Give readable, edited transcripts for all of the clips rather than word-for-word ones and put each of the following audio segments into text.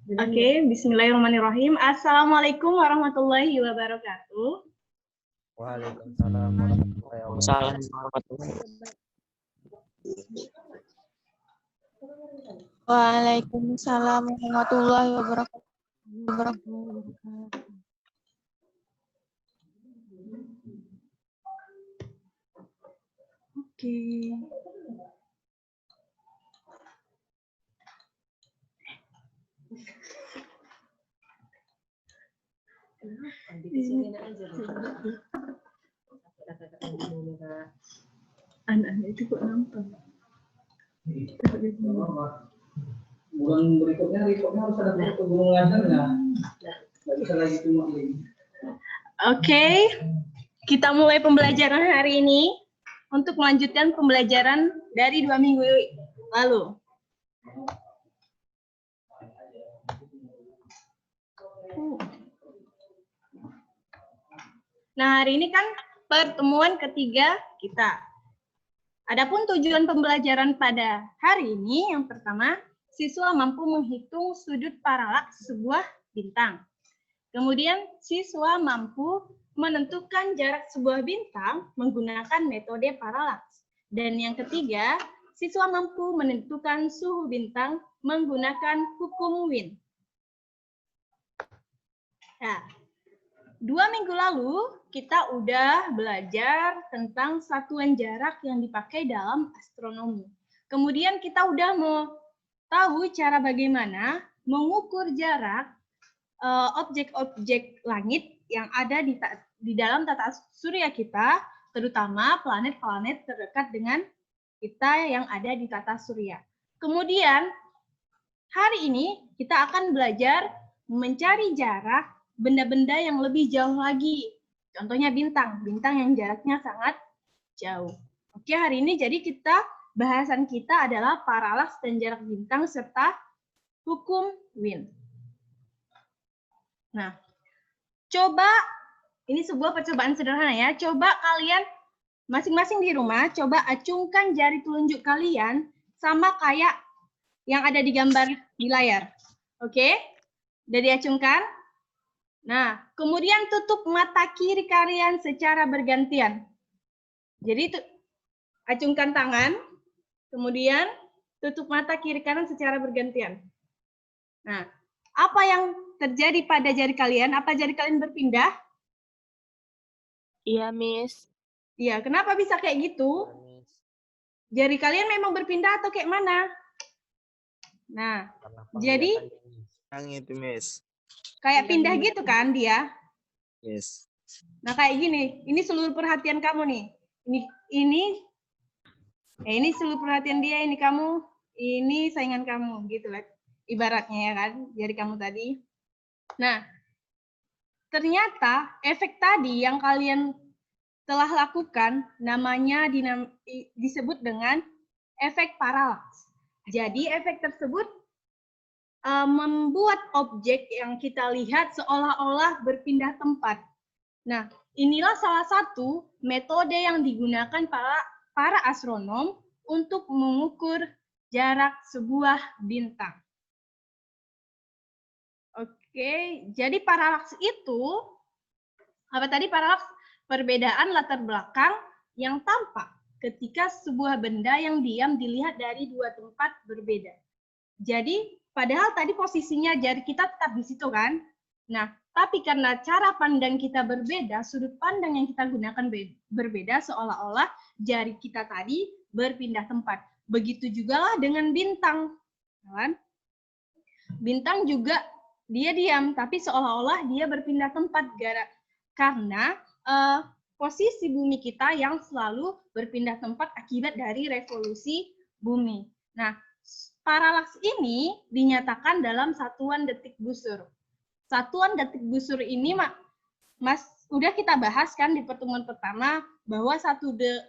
Oke, bismillahirrahmanirrahim. Assalamualaikum warahmatullahi wabarakatuh. Waalaikumsalam warahmatullahi wabarakatuh. Waalaikumsalam warahmatullahi wabarakatuh. Oke. Anak-anak itu kok nampak? Bulan berikutnya harus ada foto gunung ngajarnya. Nggak bisa lagi cuma ini. Oke, kita mulai pembelajaran hari ini untuk melanjutkan pembelajaran dari 2 minggu lalu. Nah, hari ini kan pertemuan ketiga kita. Adapun tujuan pembelajaran pada hari ini, yang pertama, siswa mampu menghitung sudut paralaks sebuah bintang. Kemudian, siswa mampu menentukan jarak sebuah bintang menggunakan metode paralaks. Dan yang ketiga, siswa mampu menentukan suhu bintang menggunakan hukum Wien. Nah, 2 minggu lalu kita udah belajar tentang satuan jarak yang dipakai dalam astronomi. Kemudian kita udah mau tahu cara bagaimana mengukur jarak objek-objek langit yang ada di dalam tata surya kita, terutama planet-planet terdekat dengan kita yang ada di tata surya. Kemudian hari ini kita akan belajar mencari jarak benda-benda yang lebih jauh lagi. Contohnya bintang yang jaraknya sangat jauh. Oke, hari ini jadi bahasan kita adalah paralaks dan jarak bintang serta hukum Wien. Nah, coba, ini sebuah percobaan sederhana ya. Coba kalian masing-masing di rumah, coba acungkan jari telunjuk kalian sama kayak yang ada di gambar di layar. Oke? Udah diacungkan? Nah, kemudian tutup mata kiri kalian secara bergantian. Jadi, acungkan tangan, kemudian tutup mata kiri kanan secara bergantian. Nah, apa yang terjadi pada jari kalian? Apa jari kalian berpindah? Iya, Miss. Iya, kenapa bisa kayak gitu? Jari kalian memang berpindah atau kayak mana? Nah, jadi yang itu, Miss. Kayak pindah gitu kan dia? Yes. Nah, kayak gini. Ini seluruh perhatian kamu nih. Ini seluruh perhatian dia, ini kamu, ini saingan kamu, gitu lah. Ibaratnya ya kan, jari kamu tadi. Nah, ternyata efek tadi yang kalian telah lakukan namanya disebut dengan efek paralaks. Jadi efek tersebut membuat objek yang kita lihat seolah-olah berpindah tempat. Nah, inilah salah satu metode yang digunakan para astronom untuk mengukur jarak sebuah bintang. Oke, jadi paralaks itu, apa tadi paralaks? Perbedaan latar belakang yang tampak ketika sebuah benda yang diam dilihat dari dua tempat berbeda. Jadi, padahal tadi posisinya jari kita tetap di situ kan? Nah, tapi karena cara pandang kita berbeda, sudut pandang yang kita gunakan berbeda, seolah-olah jari kita tadi berpindah tempat. Begitu juga lah dengan bintang. Kan? Bintang juga dia diam, tapi seolah-olah dia berpindah tempat karena posisi bumi kita yang selalu berpindah tempat akibat dari revolusi bumi. Nah, paralaks ini dinyatakan dalam satuan detik busur. Satuan detik busur ini, udah kita bahas kan di pertemuan pertama, bahwa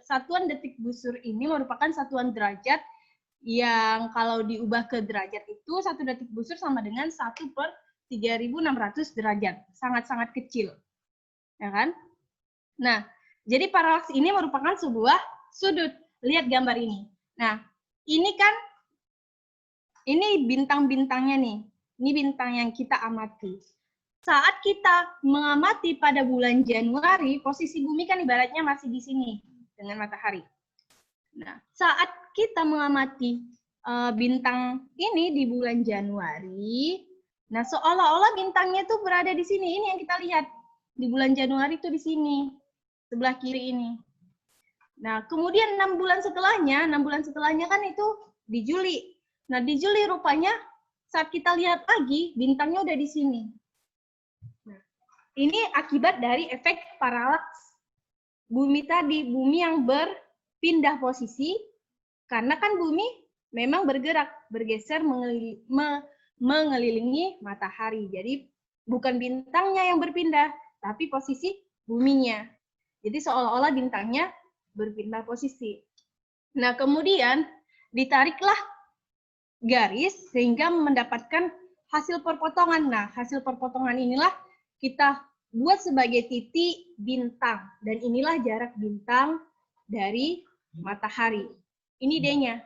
satuan detik busur ini merupakan satuan derajat yang kalau diubah ke derajat itu, 1 detik busur sama dengan 1/3600 derajat. Sangat-sangat kecil. Ya kan? Nah, jadi paralaks ini merupakan sebuah sudut. Lihat gambar ini. Nah, ini kan ini bintang-bintangnya nih. Ini bintang yang kita amati. Saat kita mengamati pada bulan Januari, posisi bumi kan ibaratnya masih di sini dengan matahari. Nah, saat kita mengamati bintang ini di bulan Januari, nah seolah-olah bintangnya itu berada di sini. Ini yang kita lihat di bulan Januari itu di sini, sebelah kiri ini. Nah, kemudian 6 bulan setelahnya kan itu di Juli. Nah, di Juli rupanya saat kita lihat lagi, bintangnya udah di sini. Nah, ini akibat dari efek paralaks bumi tadi, bumi yang berpindah posisi, karena kan bumi memang bergerak, bergeser mengelilingi matahari. Jadi, bukan bintangnya yang berpindah, tapi posisi buminya. Jadi, seolah-olah bintangnya berpindah posisi. Nah, kemudian ditariklah garis sehingga mendapatkan hasil perpotongan. Nah, hasil perpotongan inilah kita buat sebagai titik bintang. Dan inilah jarak bintang dari matahari. Ini D-nya.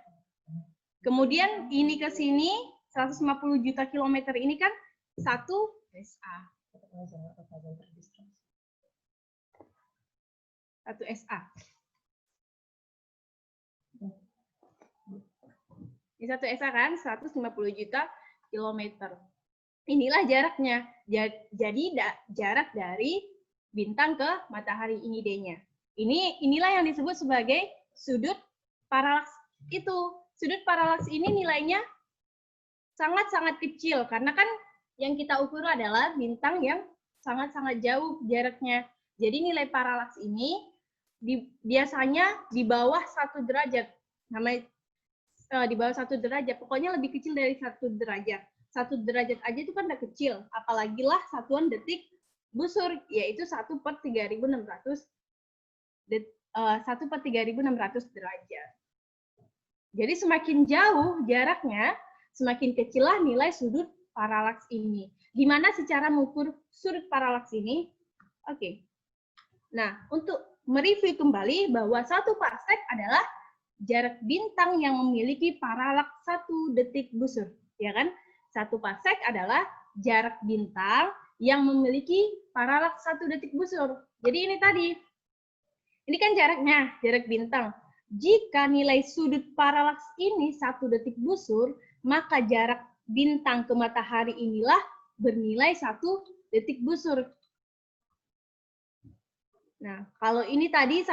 Kemudian ini ke sini, 150 juta kilometer ini kan 1 SA. 1 SA. Ini 1 SA kan, 150 juta kilometer. Inilah jaraknya. Jadi jarak dari bintang ke matahari, ini D-nya. Inilah yang disebut sebagai sudut paralaks itu. Sudut paralaks ini nilainya sangat-sangat kecil, karena kan yang kita ukur adalah bintang yang sangat-sangat jauh jaraknya. Jadi nilai paralaks ini biasanya di bawah 1 derajat. Namanya di bawah 1 derajat, pokoknya lebih kecil dari 1 derajat. 1 derajat aja itu kan udah kecil, apalagi lah satuan detik busur, yaitu 1/3600 derajat. Jadi semakin jauh jaraknya, semakin kecillah nilai sudut paralaks ini. Gimana sih cara mengukur sudut paralaks ini? Oke. Nah, untuk mereview kembali bahwa 1 parsek adalah jarak bintang yang memiliki paralaks 1 detik busur, ya kan? 1 parsek adalah jarak bintang yang memiliki paralaks 1 detik busur. Jadi ini tadi, ini kan jaraknya, jarak bintang. Jika nilai sudut paralaks ini 1 detik busur, maka jarak bintang ke matahari inilah bernilai 1 detik busur. Nah, kalau ini tadi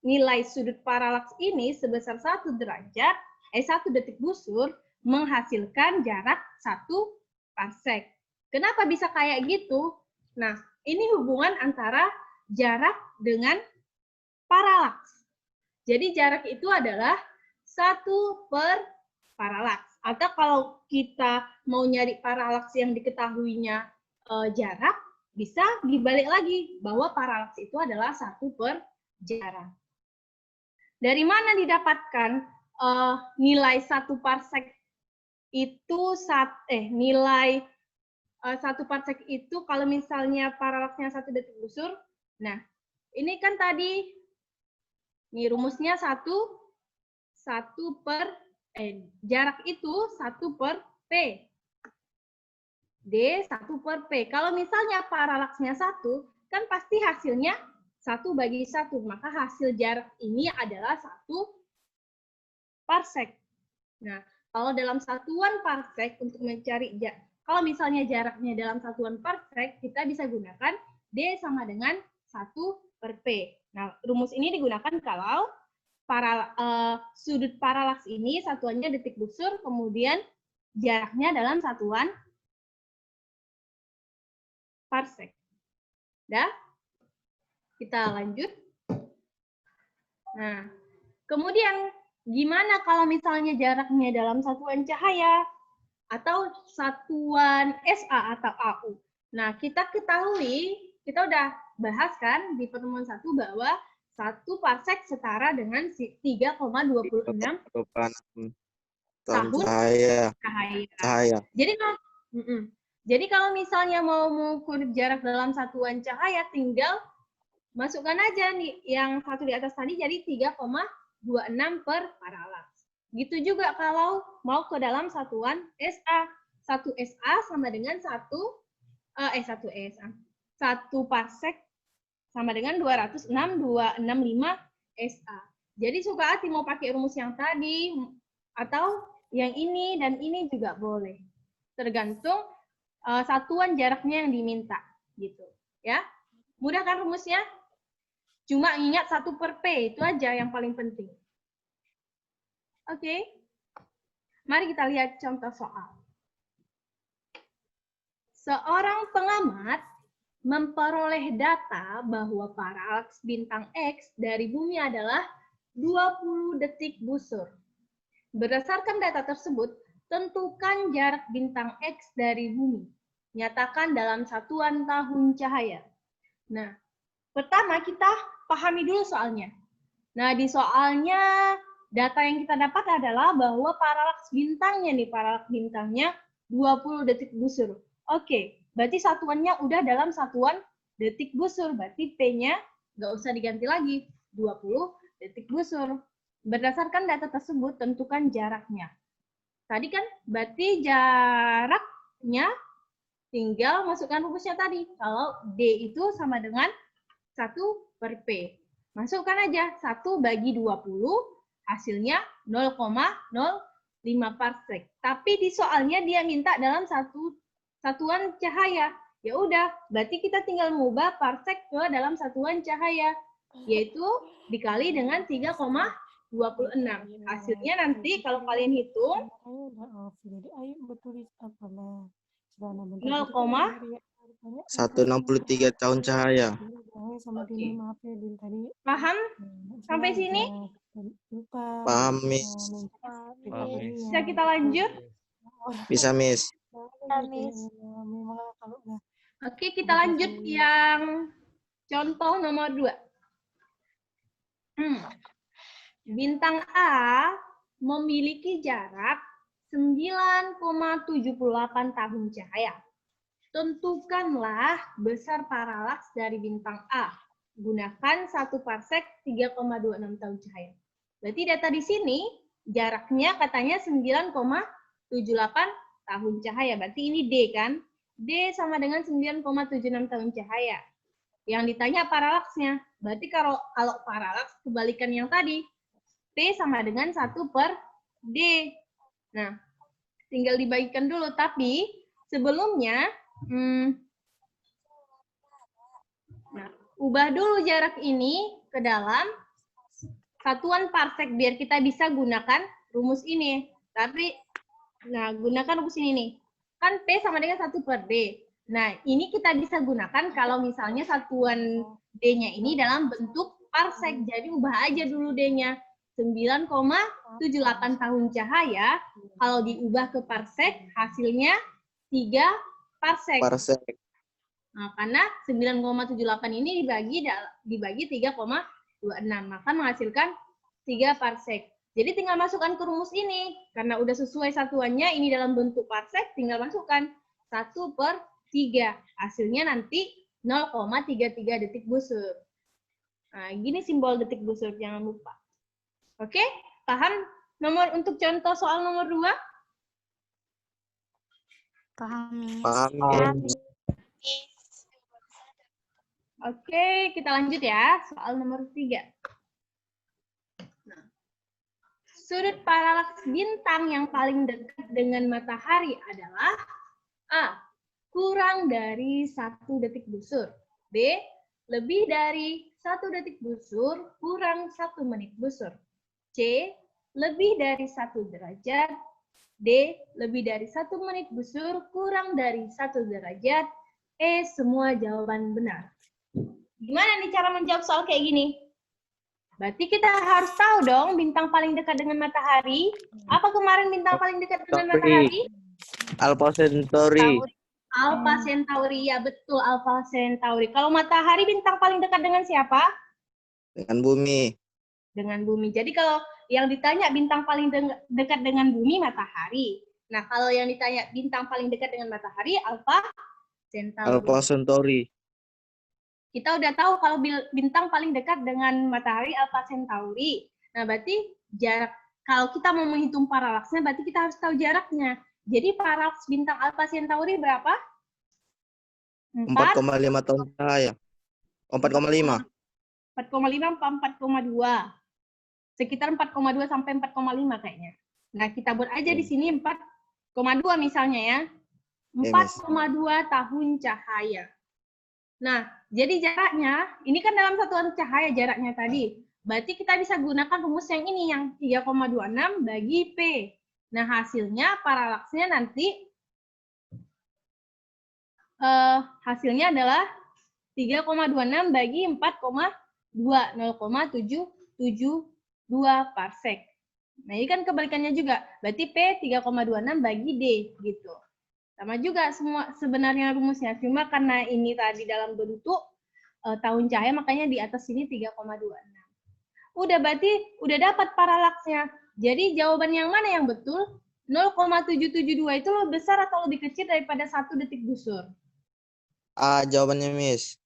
nilai sudut paralaks ini sebesar 1 derajat, 1 detik busur, menghasilkan jarak 1 parsek. Kenapa bisa kayak gitu? Nah, ini hubungan antara jarak dengan paralaks. Jadi jarak itu adalah 1 per paralaks. Atau kalau kita mau nyari paralaks yang diketahuinya jarak, bisa dibalik lagi bahwa paralaks itu adalah 1 per jarak. Dari mana didapatkan nilai 1 parsek itu nilai 1 parsek itu kalau misalnya paralaksnya 1 detik busur. Nah, ini kan tadi nih rumusnya 1 per jarak itu 1 per P. D 1 per P. Kalau misalnya paralaksnya 1, kan pasti hasilnya 1/1. Maka hasil jarak ini adalah 1 parsek. Nah, kalau dalam satuan parsek untuk mencari kalau misalnya jaraknya dalam satuan parsek, kita bisa gunakan D sama dengan 1 per P. Nah, rumus ini digunakan kalau sudut paralaks ini satuannya detik busur, kemudian jaraknya dalam satuan parsek. Dah? Kita lanjut. Nah, kemudian gimana kalau misalnya jaraknya dalam satuan cahaya atau satuan SA atau AU? Nah, kita ketahui, kita udah bahas kan di pertemuan 1 bahwa 1 parsek setara dengan 3,26 tahun cahaya. Jadi kalau misalnya mau mengukur jarak dalam satuan cahaya, tinggal masukkan aja nih yang satu di atas tadi, jadi 3,26 per paralaks. Gitu juga kalau mau ke dalam satuan SA. 1 SA sama dengan 1 parsek sama dengan 206,265 SA. Jadi suka hati mau pakai rumus yang tadi atau yang ini dan ini juga boleh. Tergantung satuan jaraknya yang diminta gitu, ya. Mudah kan rumusnya? Cuma ingat 1 per P itu aja yang paling penting. Oke. Mari kita lihat contoh soal. Seorang pengamat memperoleh data bahwa paralaks bintang X dari bumi adalah 20 detik busur. Berdasarkan data tersebut, tentukan jarak bintang X dari bumi. Nyatakan dalam satuan tahun cahaya. Nah, pertama kita pahami dulu soalnya. Nah, di soalnya data yang kita dapat adalah bahwa paralaks bintangnya 20 detik busur. Oke, berarti satuannya udah dalam satuan detik busur. Berarti P-nya nggak usah diganti lagi, 20 detik busur. Berdasarkan data tersebut, tentukan jaraknya. Tadi kan berarti jaraknya tinggal masukkan rumusnya tadi. Kalau D itu sama dengan 1 per P. Masukkan aja 1 bagi 20, hasilnya 0,05 parsek. Tapi di soalnya dia minta dalam satuan cahaya. Ya udah, berarti kita tinggal mengubah parsek ke dalam satuan cahaya, yaitu dikali dengan 3,26. Hasilnya nanti kalau kalian hitung 163 tahun cahaya. Paham sampai sini? Paham, Miss. Bisa kita lanjut? Bisa, Miss. Oke, kita lanjut yang contoh nomor 2. Bintang A memiliki jarak 9,78 tahun cahaya. Tentukanlah besar paralaks dari bintang A. Gunakan 1 parsek 3,26 tahun cahaya. Berarti data di sini jaraknya katanya 9,78 tahun cahaya. Berarti ini D kan? D sama dengan 9,76 tahun cahaya. Yang ditanya paralaksnya. Berarti kalau paralaks kebalikan yang tadi. P sama dengan 1 per D. Nah, tinggal dibagikan dulu. Tapi sebelumnya, ubah dulu jarak ini ke dalam satuan parsek biar kita bisa gunakan rumus ini. Tapi, gunakan rumus ini nih. Kan P sama dengan 1 per D. Nah, ini kita bisa gunakan kalau misalnya satuan D-nya ini dalam bentuk parsek. Jadi, ubah aja dulu D-nya. 9,78 tahun cahaya. Kalau diubah ke parsek, hasilnya 3 parsek. Nah, karena 9,78 ini dibagi 3,26. Maka menghasilkan 3 parsek. Jadi tinggal masukkan ke rumus ini. Karena udah sesuai satuannya, ini dalam bentuk parsek, tinggal masukkan 1 per 3. Hasilnya nanti 0,33 detik busur. Nah, gini simbol detik busur, jangan lupa. Oke, paham untuk contoh soal nomor 2? Paham, Miss. Paham. Oke, kita lanjut ya. Soal nomor 3. Nah, sudut paralaks bintang yang paling dekat dengan matahari adalah A. Kurang dari 1 detik busur. B. Lebih dari 1 detik busur kurang 1 menit busur. C. Lebih dari 1 derajat. D. Lebih dari 1 menit busur kurang dari 1 derajat. E. Semua jawaban benar. Gimana nih cara menjawab soal kayak gini? Berarti kita harus tahu dong bintang paling dekat dengan matahari. Apa kemarin bintang paling dekat dengan matahari? Alpha Centauri. Alpha Centauri, ya betul Alpha Centauri. Kalau matahari bintang paling dekat dengan siapa? Dengan bumi. Dengan bumi. Jadi kalau yang ditanya bintang paling dekat dengan bumi, matahari. Nah, kalau yang ditanya bintang paling dekat dengan matahari, Alpha Centauri. Alpha Centauri. Kita udah tahu kalau bintang paling dekat dengan matahari Alpha Centauri. Nah, berarti jarak, kalau kita mau menghitung paralaksnya, berarti kita harus tahu jaraknya. Jadi paralaks bintang Alpha Centauri berapa? 4,5 tahun cahaya. 4,5. 4,5 apa 4,2? Sekitar 4,2 sampai 4,5 kayaknya. Nah, kita buat aja di sini 4,2 misalnya ya. 4,2 tahun cahaya. Nah, jadi jaraknya, ini kan dalam satuan cahaya jaraknya tadi. Berarti kita bisa gunakan rumus yang ini, yang 3,26 bagi P. Nah, hasilnya, paralaksnya nanti, hasilnya adalah 3,26 bagi 4,2, 0,772 parsec. Nah, ini kan kebalikannya juga. Berarti P 3,26 bagi D, gitu. Sama juga semua sebenarnya rumusnya. Cuma karena ini tadi dalam bentuk tahun cahaya, makanya di atas sini 3,26. Udah, berarti udah dapat paralaksnya. Jadi jawaban yang mana yang betul? 0,772 itu lebih besar atau lebih kecil daripada 1 detik busur? Jawabannya, Miss.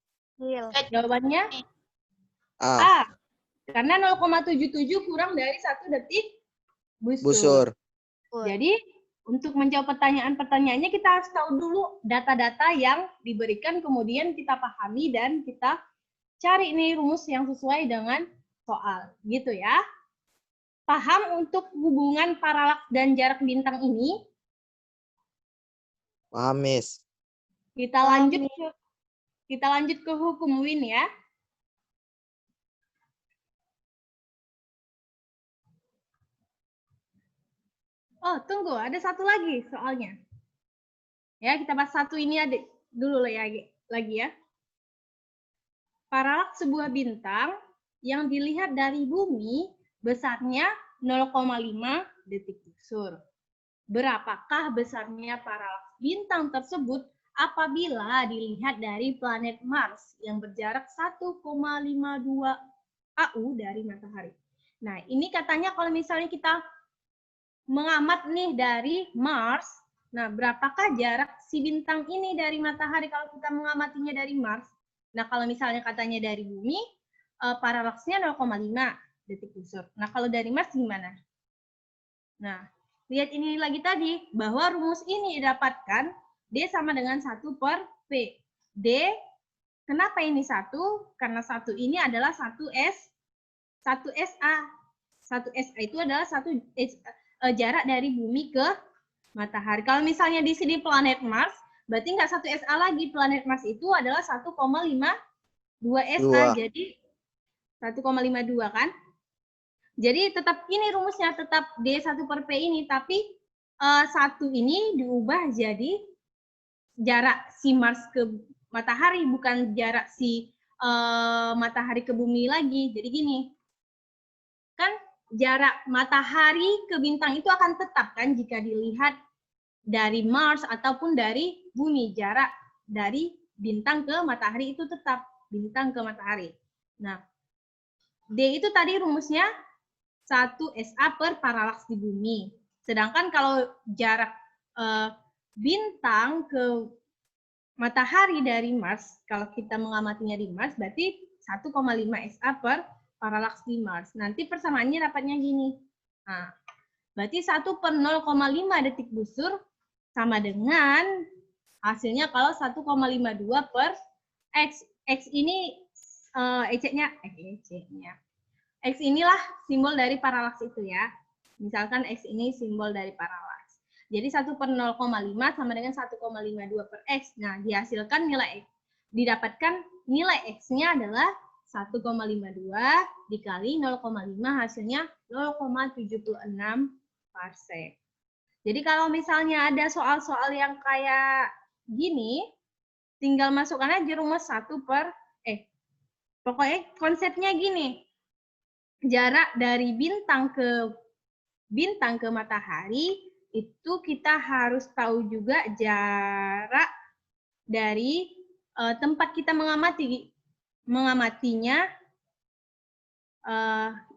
Jawabannya A. Karena 0,77 kurang dari 1 detik Busur. Jadi, untuk menjawab pertanyaan-pertanyaannya, kita harus tahu dulu data-data yang diberikan, kemudian kita pahami dan kita cari nih rumus yang sesuai dengan soal. Gitu ya. Paham untuk hubungan paralaks dan jarak bintang ini? Paham, Miss. Kita lanjut ke hukum Win ya. Oh, tunggu, ada satu lagi soalnya. Ya, kita bahas satu ini dulu lagi ya. Paralaks sebuah bintang yang dilihat dari bumi besarnya 0,5 detik busur. Berapakah besarnya paralaks bintang tersebut apabila dilihat dari planet Mars yang berjarak 1,52 AU dari matahari? Nah, ini katanya kalau misalnya kita mengamat nih dari Mars, nah berapakah jarak si bintang ini dari matahari kalau kita mengamatinya dari Mars? Nah, kalau misalnya katanya dari bumi, paralaksnya 0,5 detik busur. Nah, kalau dari Mars gimana? Nah, lihat ini lagi tadi, bahwa rumus ini didapatkan D sama dengan 1 per P. D, kenapa ini 1? Karena 1 ini adalah 1SA. 1SA itu adalah jarak dari bumi ke matahari. Kalau misalnya di sini planet Mars, berarti nggak 1 SA lagi. Planet Mars itu adalah 1,52 SA. Jadi 1,52 kan? Jadi tetap ini rumusnya, tetap D1 per P ini. Tapi 1 ini diubah jadi jarak si Mars ke matahari, bukan jarak si matahari ke bumi lagi. Jadi gini, kan jarak matahari ke bintang itu akan tetap kan jika dilihat dari Mars ataupun dari bumi. Jarak dari bintang ke matahari itu tetap bintang ke matahari. Nah, D itu tadi rumusnya 1 SA per paralaks di bumi. Sedangkan kalau jarak bintang ke matahari dari Mars, kalau kita mengamatinya di Mars, berarti 1,5 SA per paralaks di Mars. Nanti persamaannya dapatnya gini. Nah, berarti 1 per 0,5 detik busur sama dengan hasilnya kalau 1,52 per X. X ini EC-nya. X inilah simbol dari paralaks itu ya. Misalkan X ini simbol dari paralaks. Jadi 1 per 0,5 sama dengan 1,52 per X. Nah, dihasilkan nilai X. Didapatkan nilai X-nya adalah 1,52 dikali 0,5 hasilnya 0,76 parsec. Jadi kalau misalnya ada soal-soal yang kayak gini, tinggal masukkan aja rumus 1 per, pokoknya konsepnya gini, jarak dari bintang ke matahari, itu kita harus tahu juga jarak dari tempat kita mengamatinya,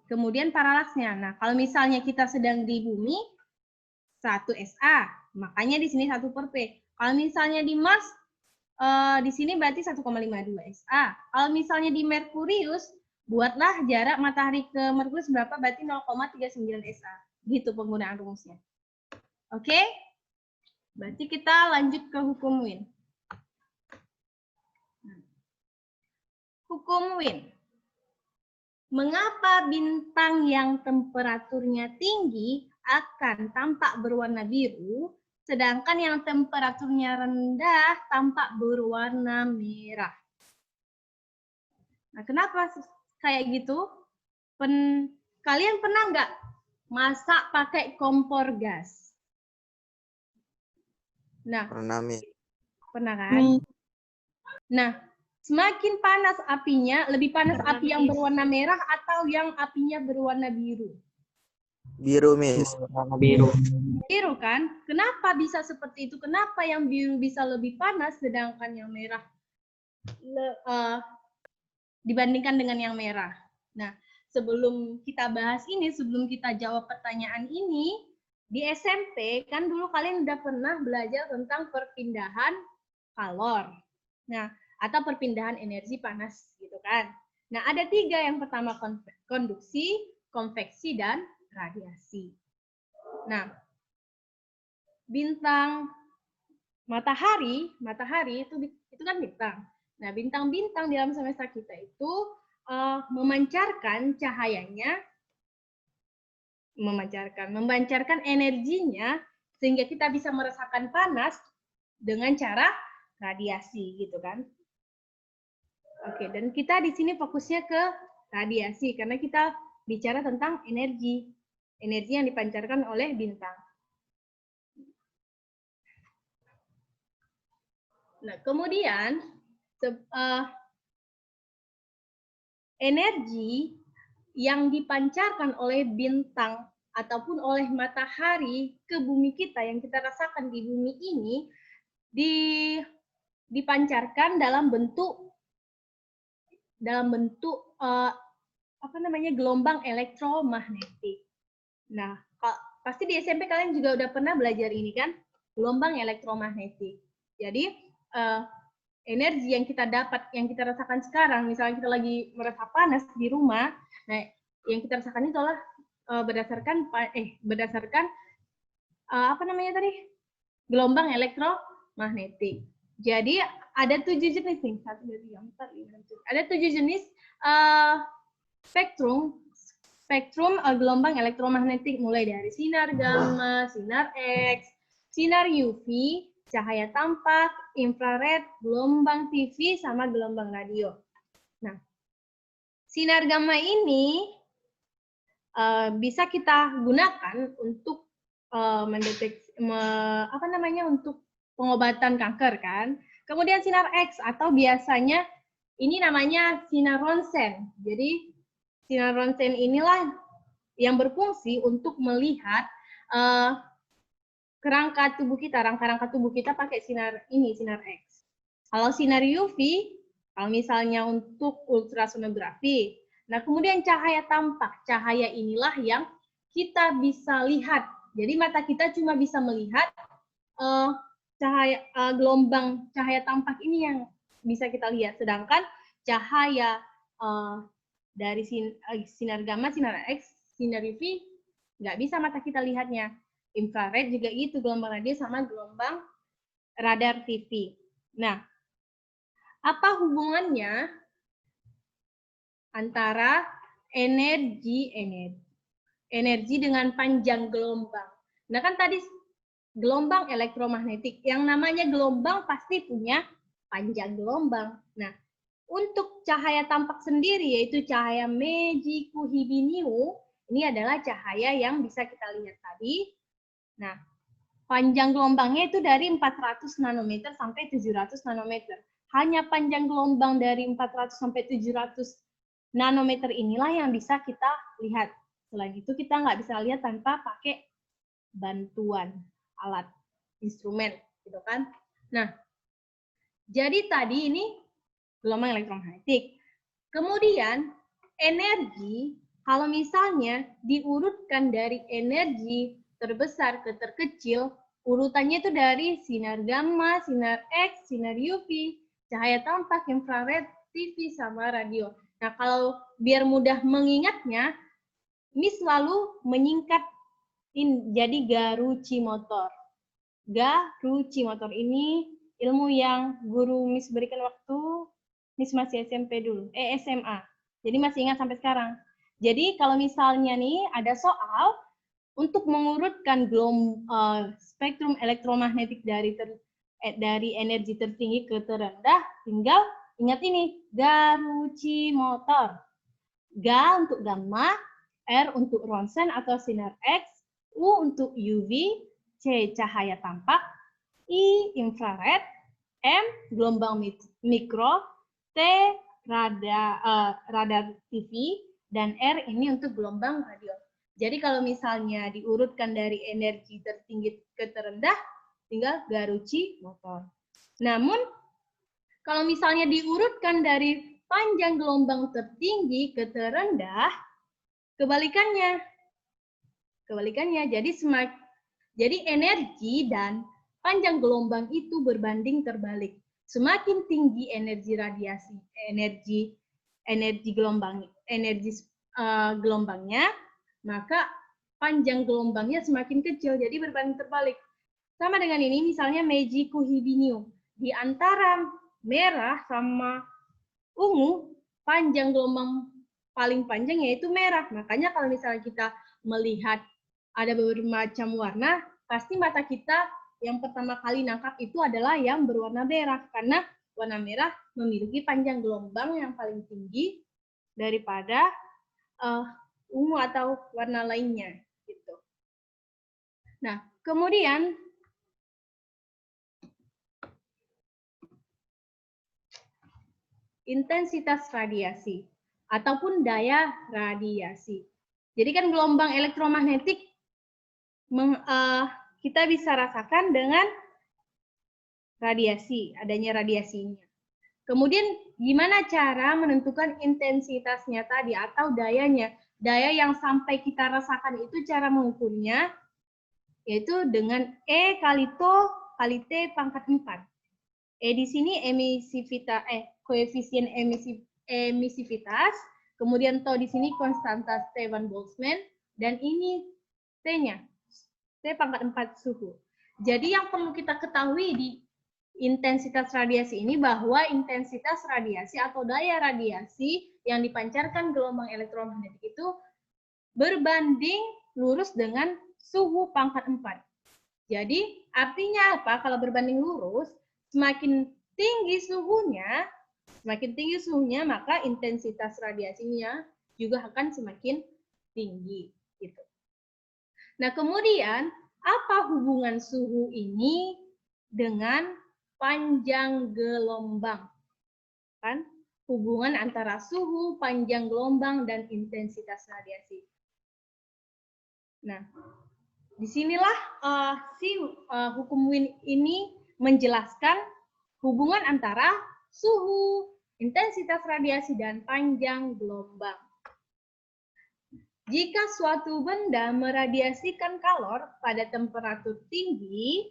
kemudian paralaksnya. Nah, kalau misalnya kita sedang di bumi, 1 SA, makanya di sini 1 per P. Kalau misalnya di Mars, di sini berarti 1,52 SA. Kalau misalnya di Merkurius, buatlah jarak matahari ke Merkurius berapa, berarti 0,39 SA. Gitu penggunaan rumusnya. Oke? Berarti kita lanjut ke hukum Wien. Hukum Wien. Mengapa bintang yang temperaturnya tinggi akan tampak berwarna biru, sedangkan yang temperaturnya rendah tampak berwarna merah? Nah, kenapa kayak gitu? Kalian pernah nggak masak pakai kompor gas? Nah, Pernah, Miss. pernah kan? Nah, semakin panas apinya, lebih panas api yang berwarna merah atau yang apinya berwarna biru? Biru, Miss. Warna biru. Biru kan? Kenapa bisa seperti itu? Kenapa yang biru bisa lebih panas sedangkan yang merah dibandingkan dengan yang merah? Nah, sebelum kita bahas ini, sebelum kita jawab pertanyaan ini, di SMP kan dulu kalian udah pernah belajar tentang perpindahan kalor. Nah, atau perpindahan energi panas gitu kan. Nah, ada 3. Yang pertama konduksi, konveksi, dan radiasi. Nah, bintang matahari itu kan bintang. Nah, bintang-bintang di alam semesta kita itu memancarkan cahayanya, memancarkan energinya sehingga kita bisa merasakan panas dengan cara radiasi gitu kan. Oke, dan kita di sini fokusnya ke radiasi karena kita bicara tentang energi yang dipancarkan oleh bintang. Nah, kemudian energi yang dipancarkan oleh bintang ataupun oleh matahari ke bumi kita yang kita rasakan di bumi ini dipancarkan dalam bentuk gelombang elektromagnetik. Nah, pasti di SMP kalian juga udah pernah belajar ini kan, gelombang elektromagnetik. Jadi energi yang kita dapat, yang kita rasakan sekarang, misalnya kita lagi merasa panas di rumah, nah yang kita rasakan itu adalah berdasarkan gelombang elektromagnetik. Jadi ada 7 jenis nih, 1, 2, 3, 4, 5, 6, ada 7 jenis spektrum gelombang elektromagnetik, mulai dari sinar gamma, sinar X, sinar UV, cahaya tampak, infrared, gelombang TV, sama gelombang radio. Nah, sinar gamma ini bisa kita gunakan untuk mendeteksi untuk pengobatan kanker kan. Kemudian sinar X atau biasanya ini namanya sinar ronsen. Jadi sinar ronsen inilah yang berfungsi untuk melihat rangka tubuh kita pakai sinar X. Kalau sinar UV, kalau misalnya untuk ultrasonografi. Nah, kemudian cahaya tampak. Cahaya inilah yang kita bisa lihat. Jadi mata kita cuma bisa melihat gelombang cahaya tampak ini yang bisa kita lihat. Sedangkan cahaya dari sinar gamma, sinar X, sinar UV, nggak bisa mata kita lihatnya. Infrared juga gitu, gelombang radio sama gelombang radar TV. Nah, apa hubungannya antara energi dengan panjang gelombang? Nah, kan tadi gelombang elektromagnetik, yang namanya gelombang pasti punya panjang gelombang. Nah, untuk cahaya tampak sendiri, yaitu cahaya Meiji-Kuhibiniu, ini adalah cahaya yang bisa kita lihat tadi. Nah, panjang gelombangnya itu dari 400 nanometer sampai 700 nanometer. Hanya panjang gelombang dari 400 sampai 700 nanometer inilah yang bisa kita lihat. Selain itu kita nggak bisa lihat tanpa pakai bantuan alat, instrumen, gitu kan. Nah, jadi tadi ini gelombang elektromagnetik. Kemudian energi, kalau misalnya diurutkan dari energi terbesar ke terkecil, urutannya itu dari sinar gamma, sinar X, sinar UV, cahaya tampak, infrared, TV, sama radio. Nah, kalau biar mudah mengingatnya, ini selalu menyingkat jadi Garuchi motor. garuchimotor. Ini ilmu yang guru Miss berikan waktu Miss masih SMP dulu, SMA. Jadi masih ingat sampai sekarang. Jadi kalau misalnya nih ada soal untuk mengurutkan spektrum elektromagnetik dari energi tertinggi ke terendah, tinggal ingat ini, garuchimotor. Ga untuk gamma, R untuk ronsen atau sinar X, U untuk UV, C cahaya tampak, I infrared, M gelombang mikro, T radar TV, dan R ini untuk gelombang radio. Jadi kalau misalnya diurutkan dari energi tertinggi ke terendah, tinggal garuchimotor. Namun kalau misalnya diurutkan dari panjang gelombang tertinggi ke terendah, kebalikannya. Jadi energi dan panjang gelombang itu berbanding terbalik. Semakin tinggi energi radiasi, energi gelombangnya, maka panjang gelombangnya semakin kecil, jadi berbanding terbalik. Sama dengan ini, misalnya Meiji Kuhibinium. Di antara merah sama ungu, panjang gelombang paling panjang yaitu merah. Makanya kalau misalnya kita melihat ada bermacam warna, pasti mata kita yang pertama kali nangkap itu adalah yang berwarna merah. Karena warna merah memiliki panjang gelombang yang paling tinggi daripada ungu atau warna lainnya. Gitu. Nah, kemudian intensitas radiasi ataupun daya radiasi. Jadi kan gelombang elektromagnetik kita bisa rasakan dengan radiasi, adanya radiasinya. Kemudian gimana cara menentukan intensitasnya tadi atau dayanya? Daya yang sampai kita rasakan itu cara mengukurnya yaitu dengan E kali TO kali T pangkat 4. E di sini koefisien emisivitas, kemudian TO di sini konstanta Stefan Boltzmann, dan ini T-nya, T pangkat 4 suhu. Jadi yang perlu kita ketahui di intensitas radiasi ini bahwa intensitas radiasi atau daya radiasi yang dipancarkan gelombang elektromagnetik itu berbanding lurus dengan suhu pangkat 4. Jadi artinya apa? Kalau berbanding lurus, semakin tinggi suhunya, maka intensitas radiasinya juga akan semakin tinggi. Gitu. Nah, kemudian apa hubungan suhu ini dengan panjang gelombang? Kan? Hubungan antara suhu, panjang gelombang, dan intensitas radiasi. Nah, disinilah hukum Wien ini menjelaskan hubungan antara suhu, intensitas radiasi, dan panjang gelombang. Jika suatu benda meradiasikan kalor pada temperatur tinggi,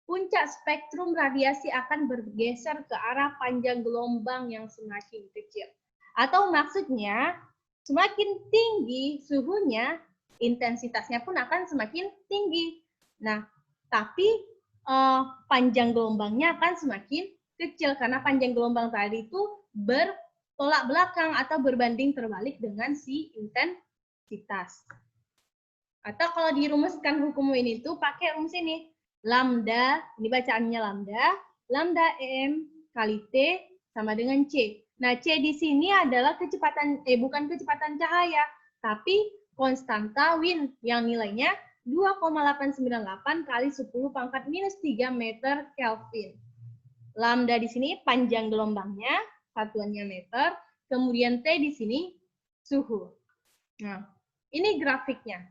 puncak spektrum radiasi akan bergeser ke arah panjang gelombang yang semakin kecil. Atau maksudnya, semakin tinggi suhunya, intensitasnya pun akan semakin tinggi. Nah, tapi panjang gelombangnya akan semakin kecil karena panjang gelombang tadi itu bertolak belakang atau berbanding terbalik dengan si intensitas. Atau kalau dirumuskan hukum Wien itu pakai rumus ini. Lambda, ini bacaannya lambda M kali T sama dengan C. Nah, C di sini adalah bukan kecepatan cahaya, tapi konstanta Wien yang nilainya 2,898 kali 10 pangkat minus 3 meter Kelvin. Lambda di sini panjang gelombangnya, satuannya meter, kemudian T di sini suhu. Nah, ini grafiknya.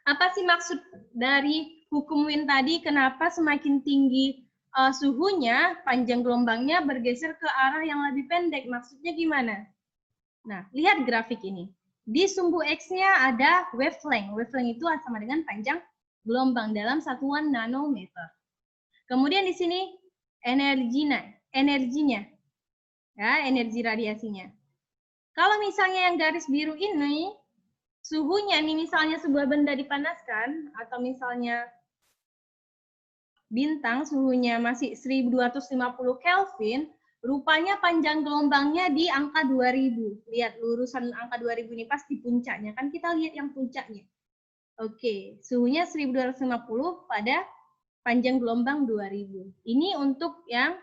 Apa sih maksud dari hukum Wien tadi? Kenapa semakin tinggi suhunya, panjang gelombangnya bergeser ke arah yang lebih pendek? Maksudnya gimana? Nah, lihat grafik ini. Di sumbu X-nya ada wavelength. Wavelength itu sama dengan panjang gelombang dalam satuan nanometer. Kemudian di sini energinya, ya, energi radiasinya. Kalau misalnya yang garis biru ini, suhunya nih misalnya sebuah benda dipanaskan, atau misalnya bintang suhunya masih 1250 Kelvin, rupanya panjang gelombangnya di angka 2000. Lihat lurusan angka 2000 ini pasti puncaknya. Kan kita lihat yang puncaknya. Oke, suhunya 1250 pada panjang gelombang 2000. Ini untuk yang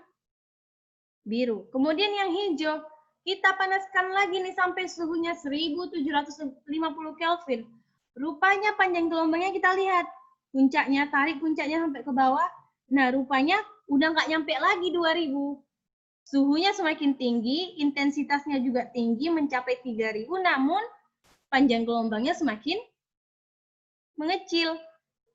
biru. Kemudian yang hijau, kita panaskan lagi nih sampai suhunya 1750 Kelvin. Rupanya panjang gelombangnya kita lihat. Puncaknya, tarik puncaknya sampai ke bawah. Nah, rupanya udah nggak nyampe lagi 2000. Suhunya semakin tinggi, intensitasnya juga tinggi, mencapai 3000, namun panjang gelombangnya semakin mengecil.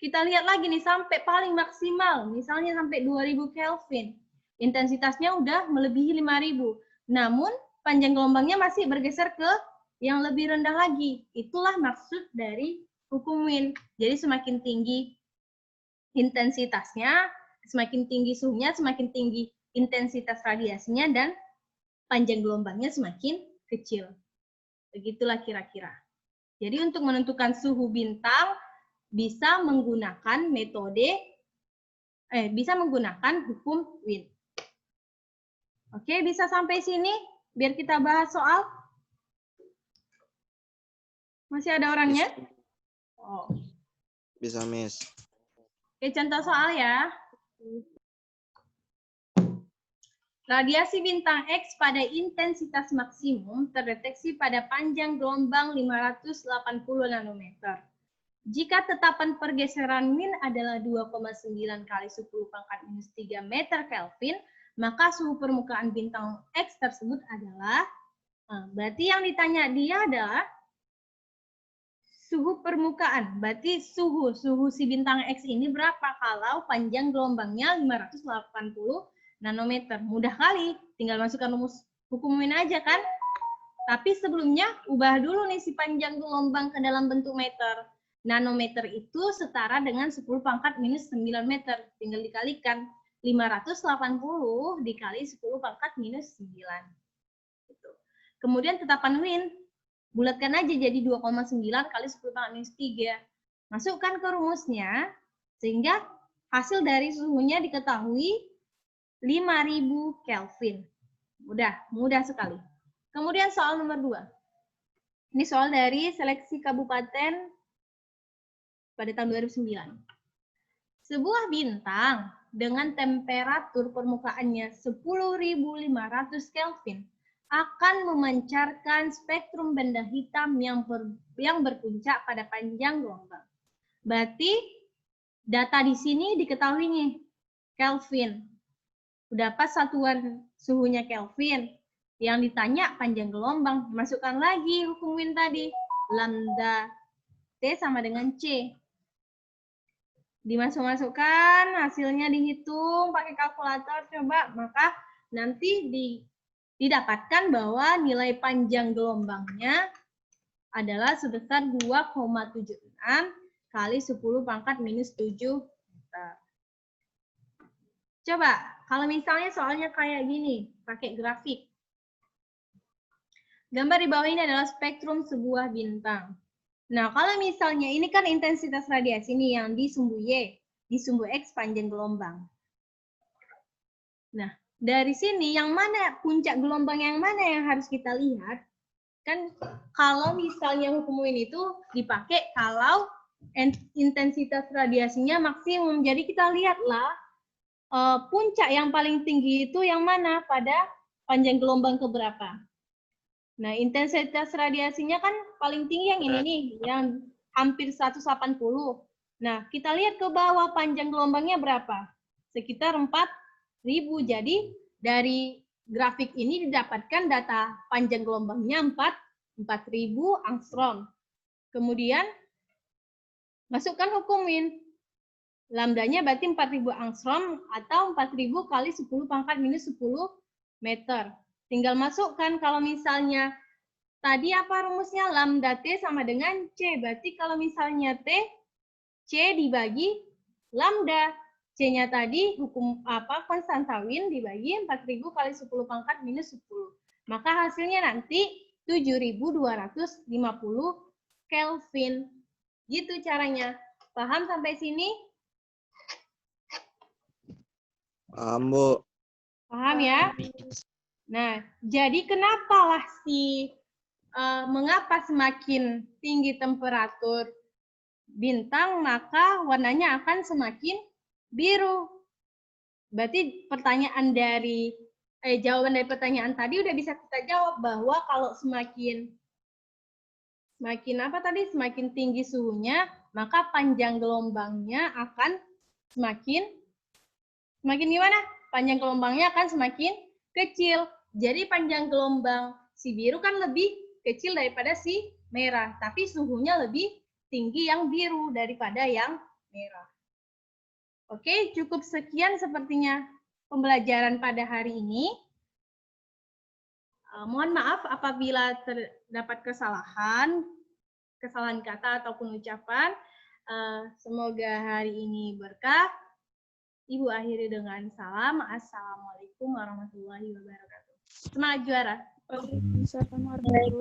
Kita lihat lagi nih, sampai paling maksimal, misalnya sampai 2000 Kelvin. Intensitasnya udah melebihi 5000. Namun, panjang gelombangnya masih bergeser ke yang lebih rendah lagi. Itulah maksud dari hukum Wind. Jadi semakin tinggi intensitasnya, semakin tinggi suhunya, semakin tinggi intensitas radiasinya, dan panjang gelombangnya semakin kecil. Begitulah kira-kira. Jadi untuk menentukan suhu bintang bisa menggunakan bisa menggunakan hukum Wind. Oke, bisa sampai sini biar kita bahas soal. Masih ada orangnya? Oh. Bisa, Miss. Oke, contoh soal ya. Radiasi bintang X pada intensitas maksimum terdeteksi pada panjang gelombang 580 nanometer. Jika tetapan pergeseran min adalah 2,9 kali 10 pangkat minus 3 meter Kelvin, maka suhu permukaan bintang X tersebut adalah, berarti yang ditanya dia adalah suhu permukaan. Berarti suhu si bintang X ini berapa kalau panjang gelombangnya 580 nanometer. Mudah kali, tinggal masukkan rumus hukum Wind aja kan. Tapi sebelumnya ubah dulu nih si panjang gelombang ke dalam bentuk meter. Nanometer itu setara dengan 10 pangkat minus 9 meter. Tinggal dikalikan 580 dikali 10 pangkat minus 9. Gitu. Kemudian tetapan Wind, bulatkan aja jadi 2,9 kali 10 pangkat minus 3. Masukkan ke rumusnya, sehingga hasil dari suhunya diketahui 5000 Kelvin. Mudah sekali. Kemudian soal nomor 2. Ini soal dari seleksi kabupaten pada tahun 2009. Sebuah bintang dengan temperatur permukaannya 10.500 Kelvin akan memancarkan spektrum benda hitam yang berpuncak pada panjang gelombang. Berarti data di sini diketahui nih, Kelvin. Udah pas satuan suhunya Kelvin. Yang ditanya panjang gelombang, masukkan lagi hukum Wind tadi. Lambda T sama dengan C. Dimasuk-masukkan, hasilnya dihitung pakai kalkulator coba, maka nanti didapatkan bahwa nilai panjang gelombangnya adalah sebesar 2,76 kali 10 pangkat minus 7 meter. Coba, kalau misalnya soalnya kayak gini, pakai grafik. Gambar di bawah ini adalah spektrum sebuah bintang. Nah, kalau misalnya ini kan intensitas radiasi nih yang di sumbu Y, di sumbu X panjang gelombang. Nah, dari sini yang mana puncak gelombang yang mana yang harus kita lihat? Kan kalau misalnya hukum Wind itu dipakai kalau intensitas radiasinya maksimum. Jadi kita lihatlah puncak yang paling tinggi itu yang mana pada panjang gelombang keberapa. Nah, intensitas radiasinya kan paling tinggi yang ini nih, yang hampir 180. Nah, kita lihat ke bawah panjang gelombangnya berapa? Sekitar 4000. Jadi, dari grafik ini didapatkan data panjang gelombangnya 4000 angstrom. Kemudian, masukkan hukum Wind. Lambdanya berarti 4000 angstrom atau 4000 kali 10 pangkat minus 10 meter. Tinggal masukkan kalau misalnya tadi apa rumusnya? Lambda T sama dengan C. Berarti kalau misalnya T, C dibagi lambda. C-nya tadi hukum konstanta Wind dibagi 4000 kali 10 pangkat minus 10. Maka hasilnya nanti 7250 Kelvin. Gitu caranya. Paham sampai sini? Paham, Bu. Paham ya? Nah, jadi kenapalah mengapa semakin tinggi temperatur bintang, maka warnanya akan semakin biru. Berarti jawaban dari pertanyaan tadi udah bisa kita jawab bahwa kalau semakin tinggi suhunya, maka panjang gelombangnya akan semakin gimana? Panjang gelombangnya akan semakin kecil. Jadi panjang gelombang si biru kan lebih kecil daripada si merah, tapi suhunya lebih tinggi yang biru daripada yang merah. Oke, cukup sekian sepertinya pembelajaran pada hari ini. Mohon maaf apabila terdapat kesalahan kata ataupun ucapan. Semoga hari ini berkah. Ibu akhiri dengan salam. Assalamualaikum warahmatullahi wabarakatuh. Semangat juara. Waalaikumsalam warahmatullahi wabarakatuh.